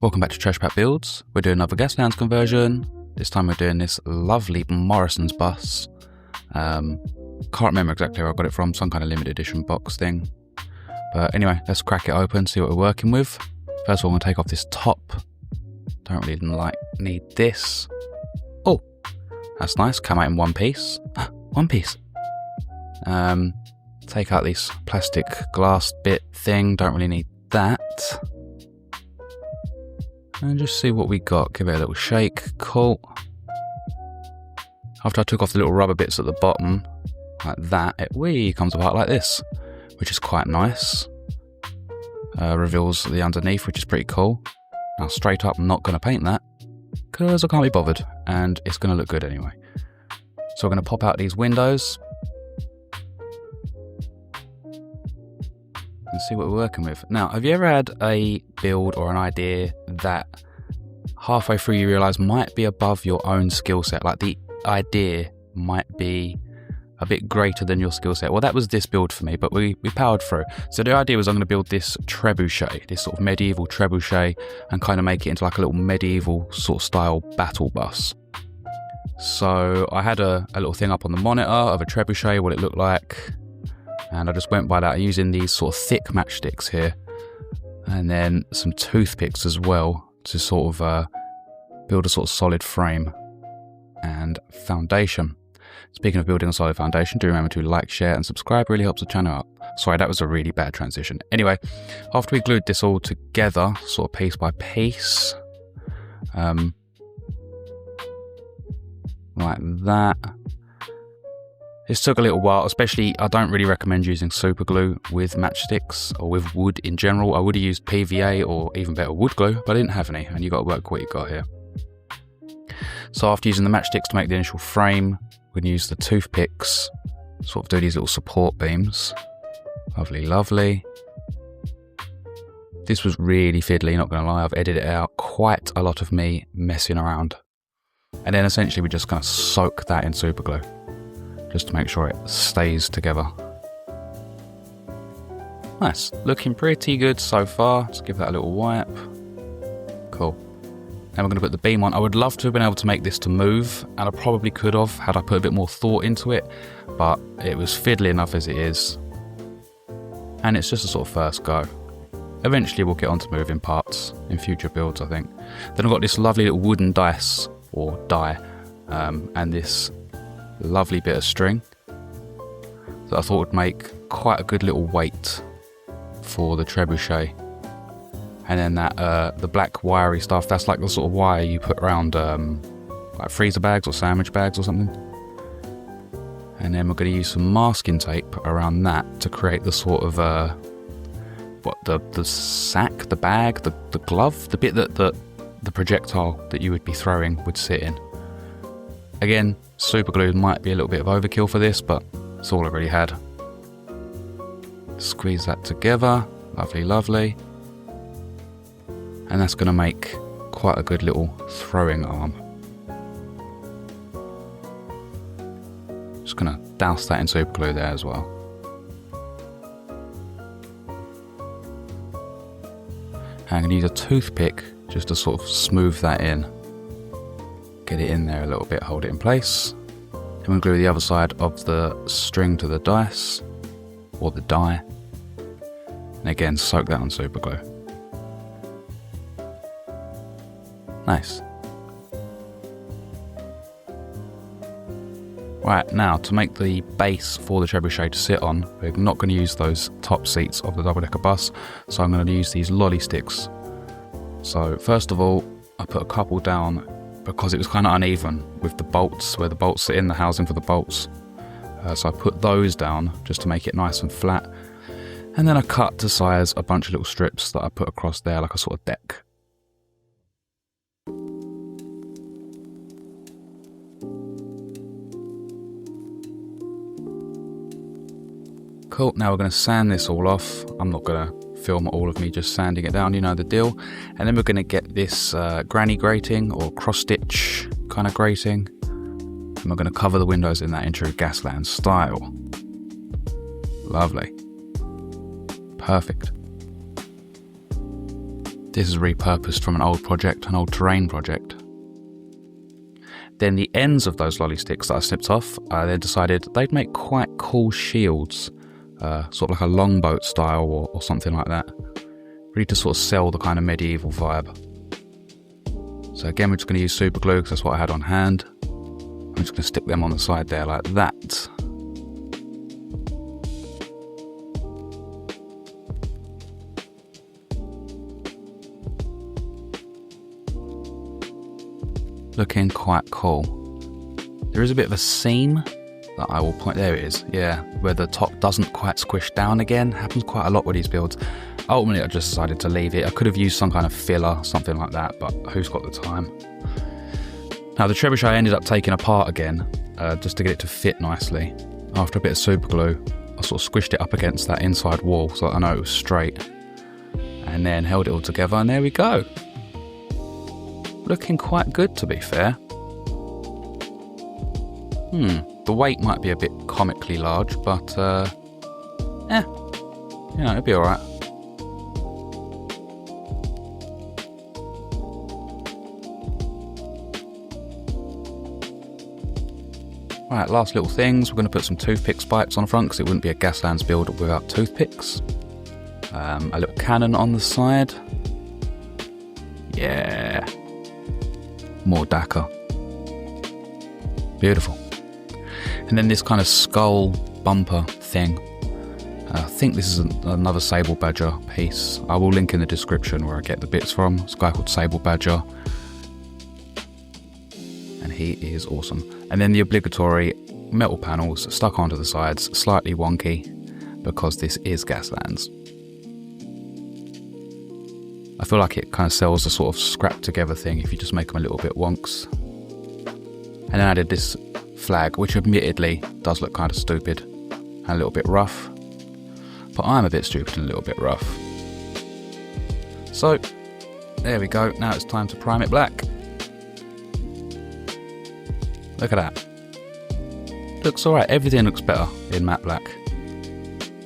Welcome back to Trash Pack Builds. We're doing another Gaslands conversion. This time we're doing this lovely Morrison's bus. Can't remember exactly where I got it from, some kind of limited edition box thing. But anyway, let's crack it open, see what we're working with. First of all, I'm going to take off this top. Don't really need this. Oh, that's nice, come out in one piece. One piece. Take out this plastic glass bit thing, don't really need that. And just see what we got. Give it a little shake. Cool. After I took off the little rubber bits at the bottom, like that, it comes apart like this, which is quite nice. Reveals the underneath, which is pretty cool. Now straight up, I'm not going to paint that, because I can't be bothered, and it's going to look good anyway. So we're going to pop out these windows, and see what we're working with. Now, have you ever had a build or an idea that halfway through you realise might be above your own skill set? Like the idea might be a bit greater than your skill set. Well, that was this build for me, but we powered through. So the idea was I'm going to build this trebuchet, this sort of medieval trebuchet, and kind of make it into like a little medieval sort of style battle bus. So I had a little thing up on the monitor of a trebuchet, what it looked like. And I just went by that using these sort of thick matchsticks here, and then some toothpicks as well to sort of build a sort of solid frame and foundation. Speaking of building a solid foundation, do remember to like, share and subscribe, really helps the channel out. Sorry, that was a really bad transition. Anyway, after we glued this all together, sort of piece by piece, like that. It took a little while, especially I don't really recommend using super glue with matchsticks or with wood in general. I would have used PVA or even better wood glue, but I didn't have any, and you got to work what you got here. So after using the matchsticks to make the initial frame, we're going to use the toothpicks, sort of do these little support beams. Lovely, lovely. This was really fiddly, not going to lie. I've edited it out. Quite a lot of me messing around. And then essentially we just kind of soak that in super glue, just to make sure it stays together. Nice, looking pretty good so far. Just give that a little wipe. Cool. Now we're going to put the beam on. I would love to have been able to make this to move, and I probably could have had I put a bit more thought into it, but it was fiddly enough as it is. And it's just a sort of first go. Eventually we'll get onto moving parts in future builds, I think. Then I've got this lovely little wooden dice, or die, and this lovely bit of string that I thought would make quite a good little weight for the trebuchet. And then that the black wiry stuff, that's like the sort of wire you put around like freezer bags or sandwich bags or something. And then we're going to use some masking tape around that to create the sort of the sack, the bag, the glove, the bit that the projectile that you would be throwing would sit in. Again, super glue might be a little bit of overkill for this, but it's all I really had. Squeeze that together, lovely, lovely. And that's going to make quite a good little throwing arm. Just going to douse that in super glue there as well. And I'm going to use a toothpick just to sort of smooth that in. Get it in there a little bit, hold it in place. Then we'll glue the other side of the string to the dice, or the die. And again, soak that on super glue. Nice. Right, now to make the base for the trebuchet to sit on, we're not going to use those top seats of the double-decker bus, so I'm going to use these lolly sticks. So first of all, I put a couple down because it was kind of uneven with the bolts, where the bolts sit in, the housing for the bolts. So I put those down just to make it nice and flat. And then I cut to size a bunch of little strips that I put across there like a sort of deck. Cool, now we're going to sand this all off. I'm not going to film all of me just sanding it down, you know the deal. And then we're going to get this granny grating or cross stitch kind of grating, and we're going to cover the windows in that in true Gaslands style. Lovely. Perfect. This is repurposed from an old project, an old terrain project. Then the ends of those lolly sticks that I snipped off, I then decided they'd make quite cool shields, sort of like a longboat style or something like that. Really to sort of sell the kind of medieval vibe. So again, we're just going to use super glue because that's what I had on hand. I'm just going to stick them on the side there like that. Looking quite cool. There is a bit of a seam that I will point, there it is, yeah, where the top doesn't quite squish down again. Happens quite a lot with these builds. Ultimately I just decided to leave it. I could have used some kind of filler, something like that, but who's got the time? Now the trebuchet I ended up taking apart again, just to get it to fit nicely. After a bit of super glue, I sort of squished it up against that inside wall so I know it was straight. And then held it all together and there we go. Looking quite good, to be fair. The weight might be a bit comically large, but you know, it'll be alright. Right, last little things. We're going to put some toothpick spikes on the front because it wouldn't be a Gaslands build without toothpicks. A little cannon on the side. Yeah. More Dakar. Beautiful. And then this kind of skull bumper thing. I think this is another Sable Badger piece. I will link in the description where I get the bits from. It's a guy called Sable Badger. And he is awesome. And then the obligatory metal panels stuck onto the sides, slightly wonky, because this is Gaslands. I feel like it kind of sells the sort of scrap together thing if you just make them a little bit wonks. And then I added this flag, which admittedly does look kind of stupid and a little bit rough. But I'm a bit stupid and a little bit rough. So, there we go. Now it's time to prime it black. Look at that. Looks alright. Everything looks better in matte black.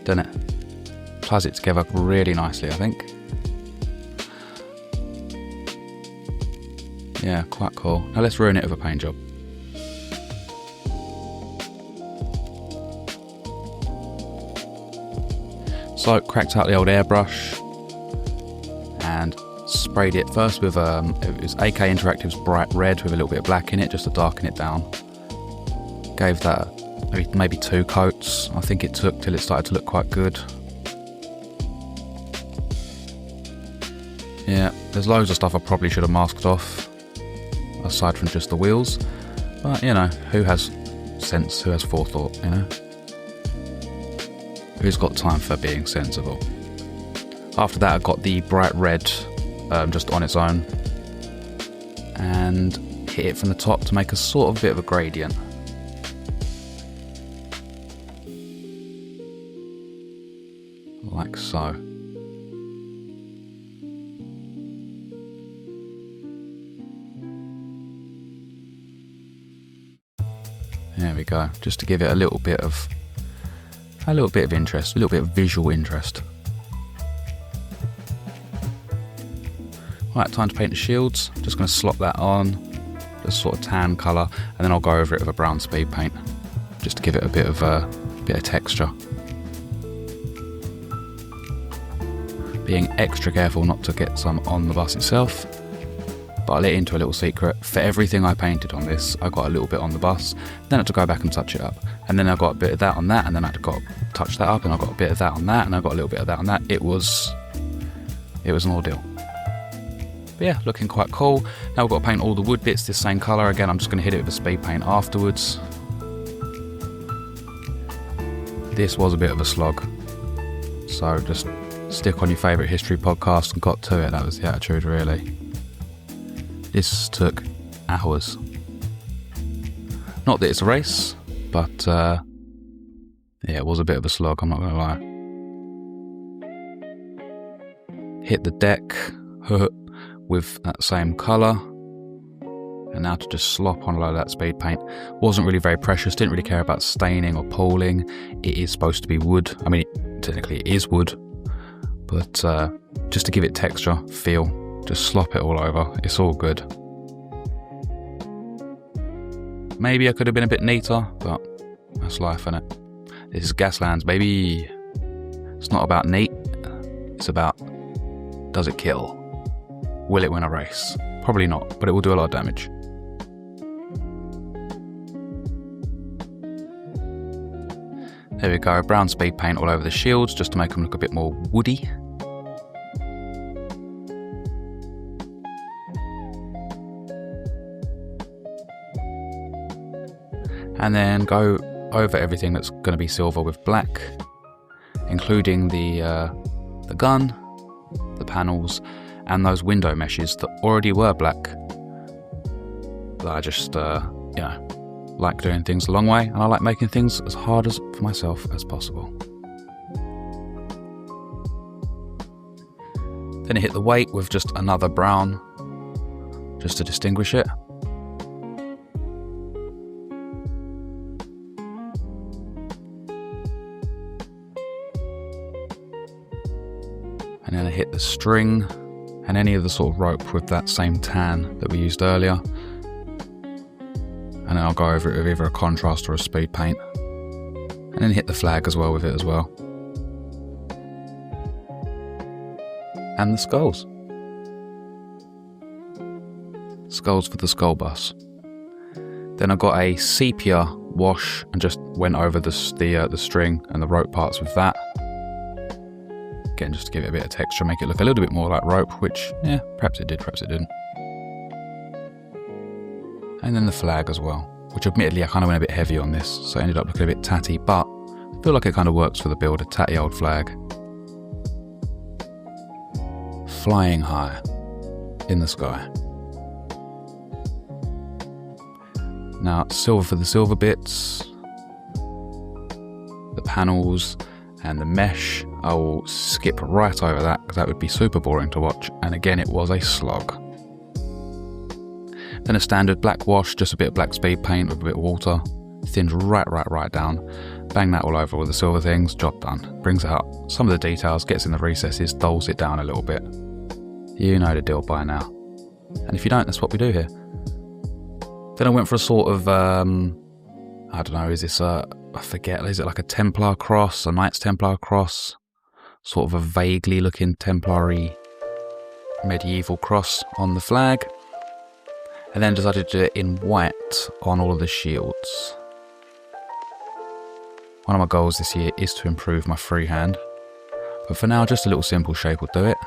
Doesn't it? Ties it together really nicely, I think. Yeah, quite cool. Now let's ruin it with a paint job. So, cracked out the old airbrush and sprayed it first with it was AK Interactive's Bright Red with a little bit of black in it just to darken it down. Gave that maybe 2 coats. I think it took till it started to look quite good. Yeah, there's loads of stuff I probably should have masked off, aside from just the wheels. But, you know, who has sense, who has forethought, you know? Who's got time for being sensible? After that I got the Bright Red just on its own and hit it from the top to make a sort of bit of a gradient. Like so. There we go, just to give it a little bit of interest, a little bit of visual interest. Right, time to paint the shields. Just going to slot that on, this sort of tan colour, and then I'll go over it with a brown speed paint, just to give it a bit of texture. Being extra careful not to get some on the bus itself. But I'll let into a little secret. For everything I painted on this, I got a little bit on the bus, then I had to go back and touch it up. And then I got a bit of that on that, and then I had to go touch that up, and I got a bit of that on that, and I got a little bit of that on that. It was an ordeal. But yeah, looking quite cool. Now we've got to paint all the wood bits this same colour. Again, I'm just going to hit it with a speed paint afterwards. This was a bit of a slog. So just stick on your favourite history podcast and got to it. That was the attitude, really. This took hours. Not that it's a race, but yeah, it was a bit of a slog, I'm not going to lie. Hit the deck with that same colour. And now to just slop on a load of that speed paint. Wasn't really very precious, didn't really care about staining or pooling. It is supposed to be wood. I mean, technically it is wood. But just to give it texture, feel. Just slop it all over. It's all good. Maybe I could have been a bit neater, but that's life, innit? This is Gaslands, baby. It's not about neat. It's about, does it kill? Will it win a race? Probably not, but it will do a lot of damage. There we go, brown speed paint all over the shields just to make them look a bit more woody. And then go over everything that's going to be silver with black, including the gun, the panels, and those window meshes that already were black. That I just, you know, like doing things the long way, and I like making things as hard for myself as possible. Then I hit the weight with just another brown, just to distinguish it. And then I hit the string and any of the sort of rope with that same tan that we used earlier. And then I'll go over it with either a contrast or a speed paint. And then hit the flag as well with it as well. And the skulls. Skulls for the skull bus. Then I got a sepia wash and just went over the string and the rope parts with that. Again, just to give it a bit of texture, make it look a little bit more like rope, which, yeah, perhaps it did, perhaps it didn't. And then the flag as well, which admittedly I kind of went a bit heavy on this, so it ended up looking a bit tatty, but I feel like it kind of works for the build, a tatty old flag. Flying high in the sky. Now, silver for the silver bits, the panels, and the mesh. I will skip right over that because that would be super boring to watch, and again it was a slog. Then a standard black wash, just a bit of black speed paint with a bit of water, thinned right down, bang that all over with the silver things, job done. Brings out some of the details, gets in the recesses, dulls it down a little bit. You know the deal by now. And if you don't, that's what we do here. Then I went for a sort of, I don't know, is this I forget, is it like a Templar cross, a Knights Templar cross? Sort of a vaguely looking Templary medieval cross on the flag. And then decided to do it in white on all of the shields. One of my goals this year is to improve my freehand. But for now, just a little simple shape will do it.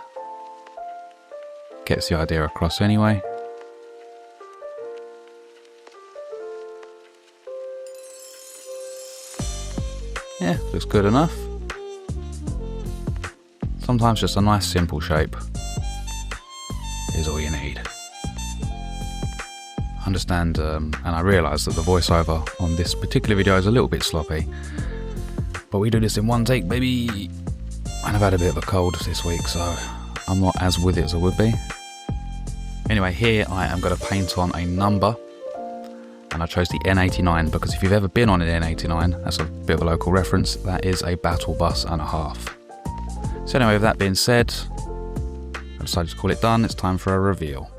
Gets the idea across anyway. Yeah, looks good enough. Sometimes just a nice simple shape is all you need. Understand, and I realise that the voiceover on this particular video is a little bit sloppy, but we do this in one take, baby. And I've had a bit of a cold this week, so I'm not as with it as I would be. Anyway, here I am going to paint on a number, and I chose the N89 because if you've ever been on an N89, that's a bit of a local reference, that is a battle bus and a half. So anyway, with that being said, I decided to call it done. It's time for a reveal.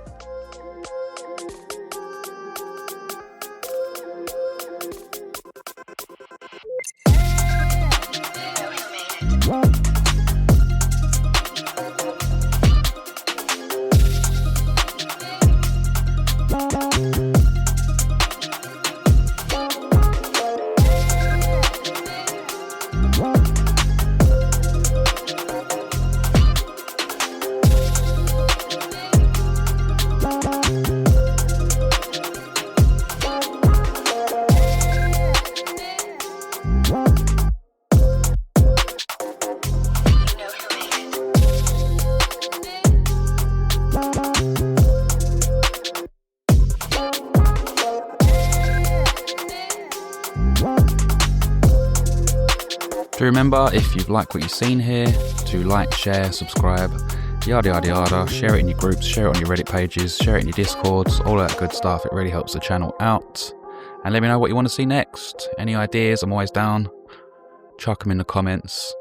Do remember, if you've liked what you've seen here, to like, share, subscribe, yada yada yada, share it in your groups, share it on your Reddit pages, share it in your Discords, all that good stuff. It really helps the channel out. And let me know what you want to see next. Any ideas, I'm always down. Chuck them in the comments.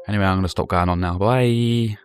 Anyway, I'm going to stop going on now. Bye.